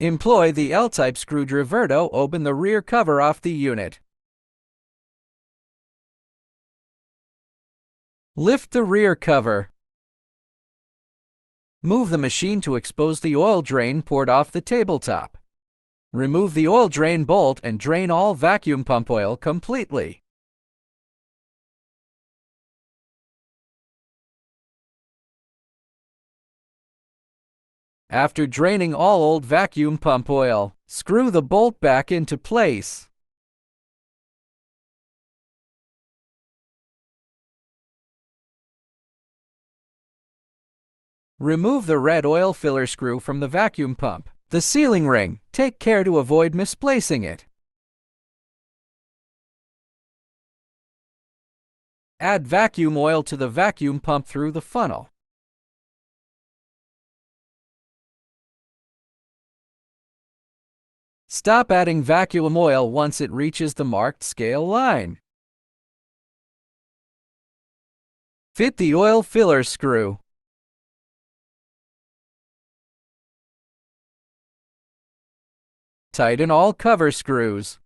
Employ the L-type screwdriver to open the rear cover off the unit. Lift the rear cover. Move the machine to expose the oil drain poured off the tabletop. Remove the oil drain bolt and drain all vacuum pump oil completely. After draining all old vacuum pump oil, screw the bolt back into place. Remove the red oil filler screw from the vacuum pump. The sealing ring, take care to avoid misplacing it. Add vacuum oil to the vacuum pump through the funnel. Stop adding vacuum oil once it reaches the marked scale line. Fit the oil filler screw. Tighten all cover screws.